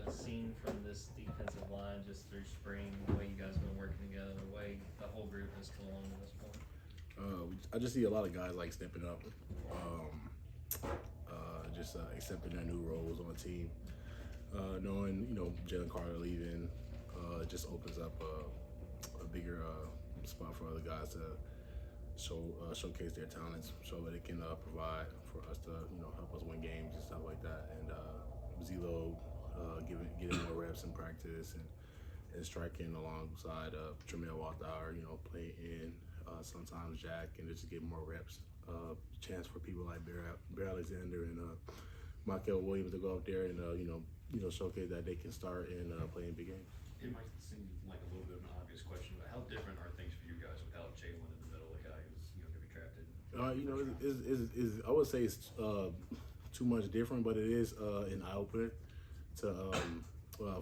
seen from this defensive line just through spring, the way you guys have been working together, the way the whole group has come along to this point? I just see a lot of guys like stepping up, just accepting their new roles on the team. Knowing Jalen Carter leaving just opens up a bigger spot for other guys to showcase their talents, so that it can provide for us to help us win games and stuff like that. And Zelo getting more reps in practice and striking alongside Tremel Walthour, playing in sometimes Jack, and just get more reps. Chance for people like Bear Alexander and Michael Williams to go up there and showcase that they can start and play in big games. It might seem like a little bit of an obvious question, but how different are things for you guys without Jalen in the middle, a guy who's going to be drafted? I would say it's too much different, but it is an eye opener to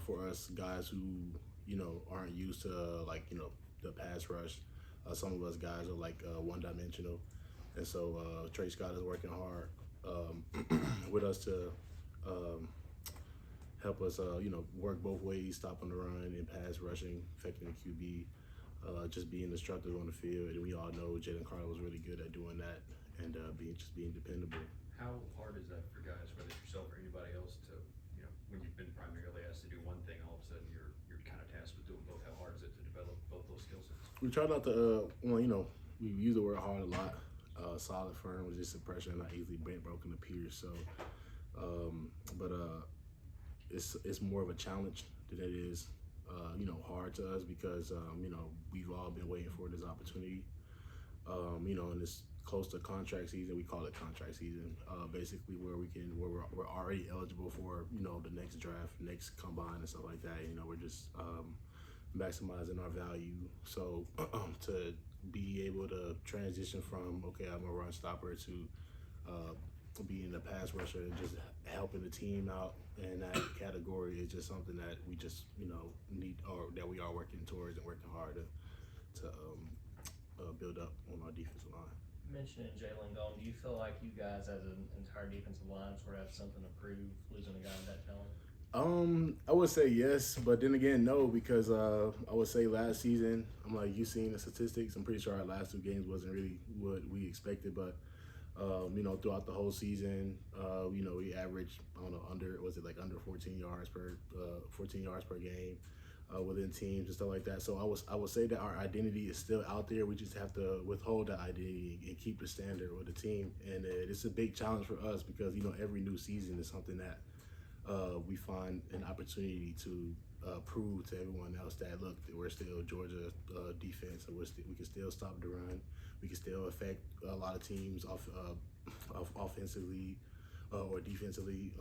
for us guys who aren't used to the pass rush. Some of us guys are one dimensional, and so Trey Scott is working hard with us to help us work both ways, stopping the run and pass rushing, affecting the QB, just being destructive on the field. And we all know Jaden Carter was really good at doing that and being dependable. How hard is that for guys, whether it's yourself or anybody else, to when you've been primarily asked to do one thing, all of a sudden you're kind of tasked with doing both? How hard is it to develop both those skill sets? We try not to we use the word hard a lot. Solid, firm, resistant pressure, not easily broken to peers. So it's more of a challenge than it is hard to us, because we've all been waiting for this opportunity. And it's close to contract season. We call it contract season, basically where we're already eligible for the next draft, next combine and stuff like that. We're just maximizing our value. So to be able to transition from I'm a run stopper to being a pass rusher and just helping the team out in that category is just something that we just need, or that we are working towards and working hard to build up on our defensive line. Mentioning Jalen gone, do you feel like you guys as an entire defensive line sort of have something to prove losing a guy of that talent? I would say yes, but then again, no, because I would say last season, you've seen the statistics. I'm pretty sure our last two games wasn't really what we expected, but throughout the whole season, we averaged under 14 yards per game within teams and stuff like that. So I would say that our identity is still out there. We just have to withhold that identity and keep the standard with the team, and it's a big challenge for us because every new season is something that we find an opportunity to prove to everyone else that look, we're still Georgia defense, and we can still stop the run. We can still affect a lot of teams offensively or defensively,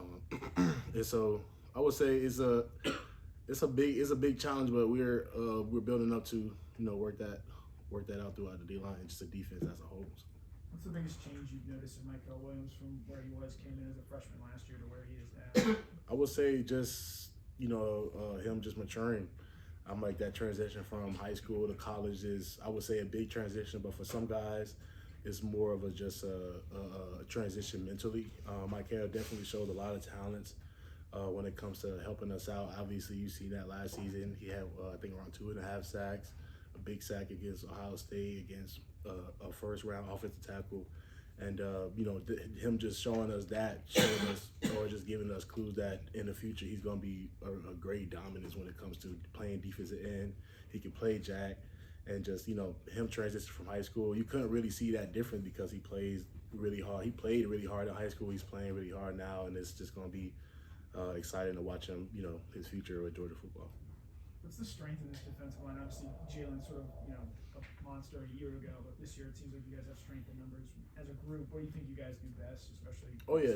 and so I would say it's a big challenge, but we're building up to work that out throughout the D line and just the defense as a whole. So. What's the biggest change you've noticed in Michael Williams from where he came in as a freshman last year to where he is now? I would say just him just maturing. I'm that transition from high school to college is, I would say, a big transition, but for some guys, it's more of a transition mentally. Michael definitely showed a lot of talents when it comes to helping us out. Obviously, you see that last season. He had, I think, around 2.5 sacks, a big sack against Ohio State, against a first-round offensive tackle. And, him just showing us, or just giving us clues that in the future he's going to be a great dominance when it comes to playing defensive end. He can play jack, and just, him transition from high school. You couldn't really see that difference because he plays really hard. He played really hard in high school. He's playing really hard now, and it's just going to be exciting to watch him, his future with Georgia football. What's the strength of this defensive line? Obviously, Jalen sort of, a monster a year ago, but this year it seems like you guys have strength in numbers as a group. What do you think you guys do best, especially? Oh yeah,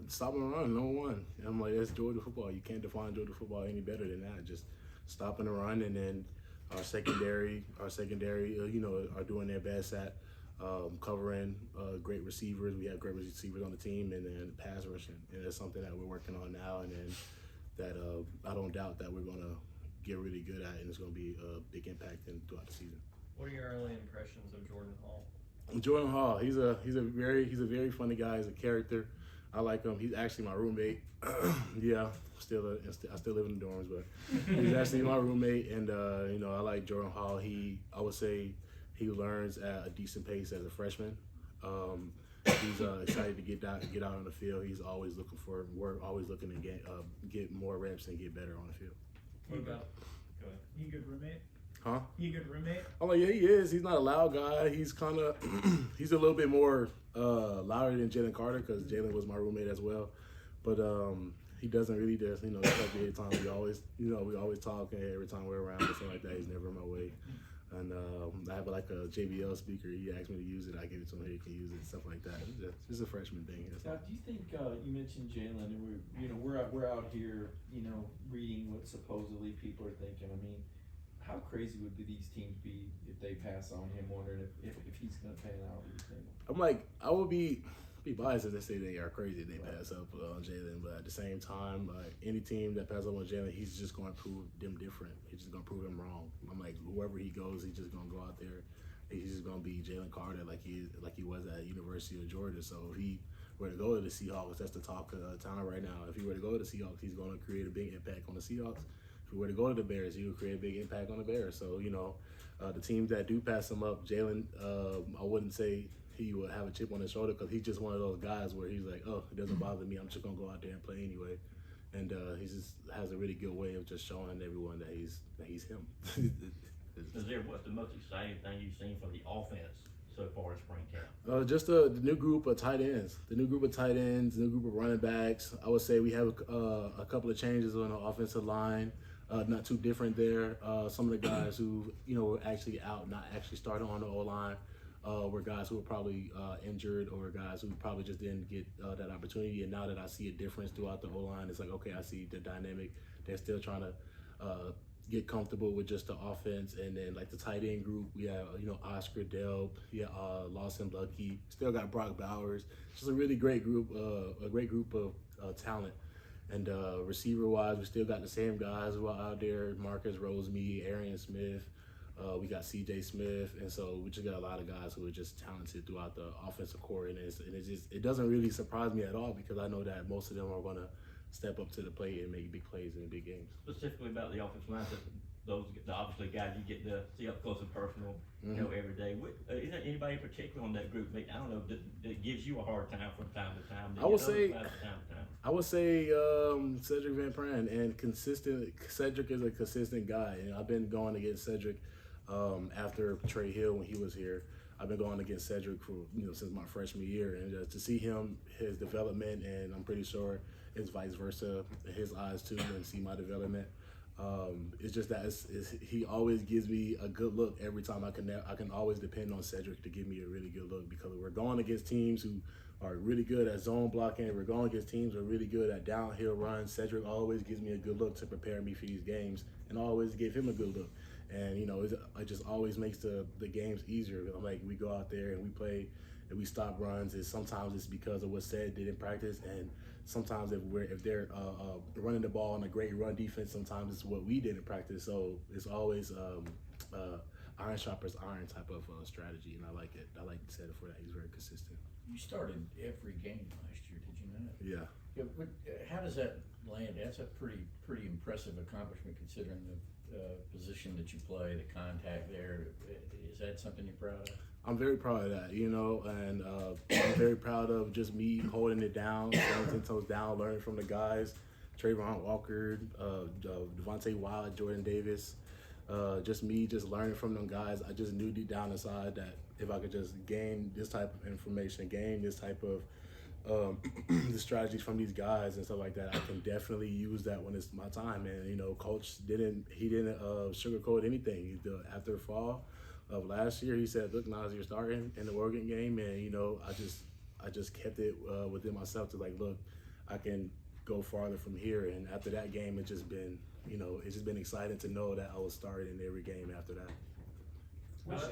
stopping the run, number one. And I'm that's Georgia football. You can't define Georgia football any better than that. Just stopping the run, and then our secondary, are doing their best at covering great receivers. We have great receivers on the team, and then pass rushing. And it's something that we're working on now, and then that I don't doubt that we're gonna get really good at, and it's gonna be a big impact throughout the season. What are your early impressions of Jordan Hall? Jordan Hall, he's a very funny guy. He's a character. I like him. He's actually my roommate. Yeah, I still live in the dorms, but he's actually my roommate. And you know, I like Jordan Hall. I would say he learns at a decent pace as a freshman. He's excited to get out on the field. He's always looking for work, always looking to get more reps and get better on the field. What about? Go ahead. He a good roommate? Huh? He a good roommate? I'm like, yeah, he is. He's not a loud guy. He's kind of, he's a little bit more louder than Jalen Carter because Jalen was my roommate as well. But he doesn't really just, you know, every time we always talk, and every time we're around and stuff like that. He's never in my way. And I have like a JBL speaker. He asked me to use it. I give it to him. He can use it, stuff like that. It's just a freshman thing. Now, do you think you mentioned Jalen, and we're out here, you know, reading what supposedly people are thinking. I mean, how crazy would these teams be if they pass on him? Wondering if he's going to pan out. What do you think? I'm like, I would be biased if they say they are crazy. They pass up on Jalen, but at the same time, any team that passes up on Jalen, he's just going to prove them different. He's just going to prove them wrong. I'm like, whoever he goes, he's just going to go out there. He's just going to be Jalen Carter like he was at University of Georgia. So if he were to go to the Seahawks, that's the talk of town right now. If he were to go to the Seahawks, he's going to create a big impact on the Seahawks. If he were to go to the Bears, he would create a big impact on the Bears. So, you know, the teams that do pass him up, Jalen, I wouldn't say he would have a chip on his shoulder because he's just one of those guys where he's like, oh, it doesn't bother me. I'm just going to go out there and play anyway. And he just has a really good way of just showing everyone that he's him. Nazir, what's the most exciting thing you've seen from the offense so far in spring camp? Just the new group of tight ends. The new group of tight ends, the new group of running backs. I would say we have a couple of changes on the offensive line. Not too different there. Some of the guys who, you know, were actually out, not actually starting on the O-line, were guys who were probably injured or guys who probably just didn't get that opportunity. And now that I see a difference throughout the O-line, it's like, okay, I see the dynamic. They're still trying to get comfortable with just the offense. And then like the tight end group, we have, you know, Oscar Delp, Lawson Lucky, still got Brock Bowers. Just a really great group, a great group of talent. And receiver-wise, we still got the same guys who are out there: Marcus Rosemead, Arian Smith. We got C.J. Smith, and so we just got a lot of guys who are just talented throughout the offensive core. And it doesn't really surprise me at all because I know that most of them are going to step up to the plate and make big plays in the big games. Specifically about the offensive line, those obviously guys you get to see up close and personal, you know, every day. Is there anybody in particular on that group? I don't know that gives you a hard time from time to time. I would say Cedric Van Patten, and consistent. Cedric is a consistent guy, and I've been going against Cedric after Trey Hill when he was here. I've been going against Cedric for since my freshman year, and to see his development, and I'm pretty sure it's vice versa in his eyes too, and see my development. It's just that he always gives me a good look every time I can always depend on Cedric to give me a really good look because we're going against teams who are really good at zone blocking. We're going against teams who are really good at downhill runs. Cedric always gives me a good look to prepare me for these games, and I always give him a good look. And it just always makes the games easier. I'm like, we go out there and we play and we stop runs. And sometimes it's because of what Ced did in practice, and sometimes if they're running the ball on a great run defense, sometimes it's what we did in practice. So it's always iron sharpers iron type of strategy, and I like it. I like Ced for that. He's very consistent. You started every game last year, did you not? Yeah. Yeah, but how does that land? That's a pretty impressive accomplishment considering the position that you play, the contact there. Is that something you're proud of? I'm very proud of that, and I'm very proud of just me holding it down, 10 toes down, learning from the guys, Trayvon Walker, Devontae Wild, Jordan Davis, just me just learning from them guys. I just knew deep down inside that if I could just gain this type of information, gain this type of the strategies from these guys and stuff like that, I can definitely use that when it's my time. And Coach didn't sugarcoat anything. After fall of last year, he said, "Look, Nazir starting in the Oregon game," and I just kept it within myself to like, look, I can go farther from here. And after that game, it's just been exciting to know that I was starting in every game after that.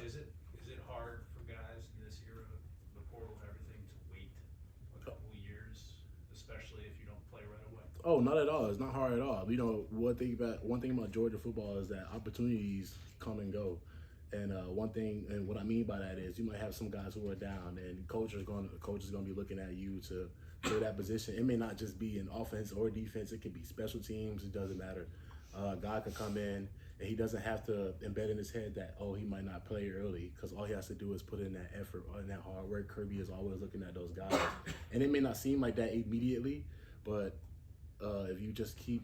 Is it hard for guys in this era of the portal and everything to wait a couple of years, especially if you don't play right away? Oh, not at all. It's not hard at all. One thing about Georgia football is that opportunities come and go. And what I mean by that is you might have some guys who are down, and coach is going to be looking at you to for that position. It may not just be in offense or defense. It could be special teams. It doesn't matter. A guy can come in and he doesn't have to embed in his head that, he might not play early, because all he has to do is put in that effort and that hard work. Kirby is always looking at those guys. And it may not seem like that immediately, but if you just keep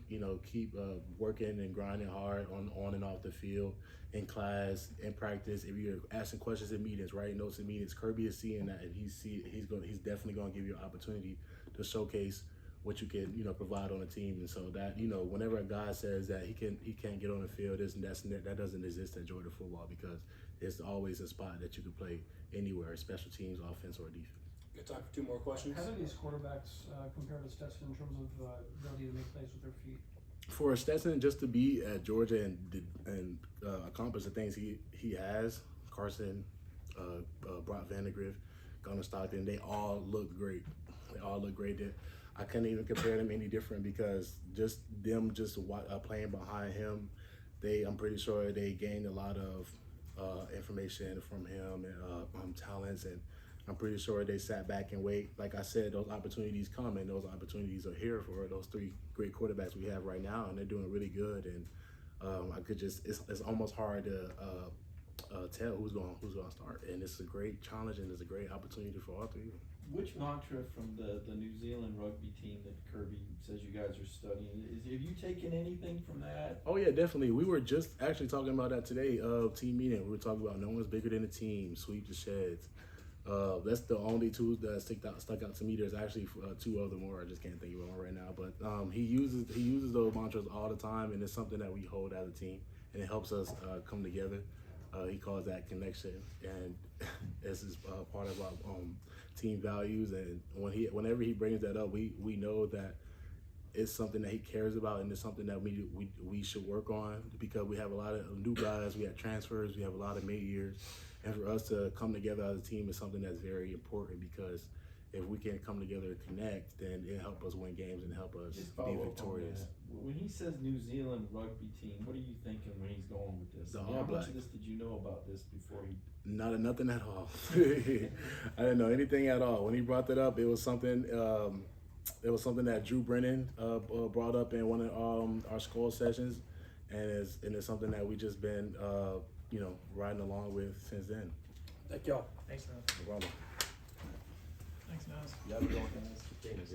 working and grinding hard on and off the field, in class, in practice, if you're asking questions in meetings, writing notes in meetings, Kirby is seeing that, and he's definitely going to give you an opportunity to showcase what you can provide on a team. And so that whenever a guy says that he can't get on the field, that doesn't exist at Georgia football, because it's always a spot that you can play anywhere, special teams, offense, or defense. Got time for 2 more questions. How do these quarterbacks compare to Stetson in terms of ability to make plays with their feet? For Stetson just to be at Georgia and accomplish the things he has, Carson, Brock Vandegrift, Gunnar Stockton, they all look great. I couldn't even compare them any different, because just them playing behind him, I'm pretty sure they gained a lot of information from him and talents, and I'm pretty sure they sat back and wait. Like I said, those opportunities come, and those opportunities are here for those 3 great quarterbacks we have right now, and they're doing really good. And it's almost hard to tell who's going to start. And it's a great challenge, and it's a great opportunity for all 3 of them. Which mantra from the New Zealand rugby team that Kirby says you guys are studying, have you taken anything from that? Oh yeah, definitely. We were just actually talking about that today, team meeting. We were talking about no one's bigger than the team, sweep the sheds. That's the only 2 that stuck out to me. There's actually 2 other more. I just can't think of one right now. But he uses those mantras all the time, and it's something that we hold as a team, and it helps us come together. He calls that connection, and this is part of our team values. And whenever he brings that up, we know that it's something that he cares about, and it's something that we should work on, because we have a lot of new guys, we have transfers, we have a lot of mid-years. And for us to come together as a team is something that's very important, because if we can come together and connect, then it help us win games and help us be victorious. When he says New Zealand rugby team, what are you thinking when he's going with this? The How All much Blacks. of this did you know about this before he? Nothing at all. I didn't know anything at all. When he brought that up, it was something that Drew Brennan brought up in one of our school sessions, and it's something that we just been riding along with since then. Thank y'all. Thanks, Nas. No problem. Thanks, Nas. Y'all be going, guys.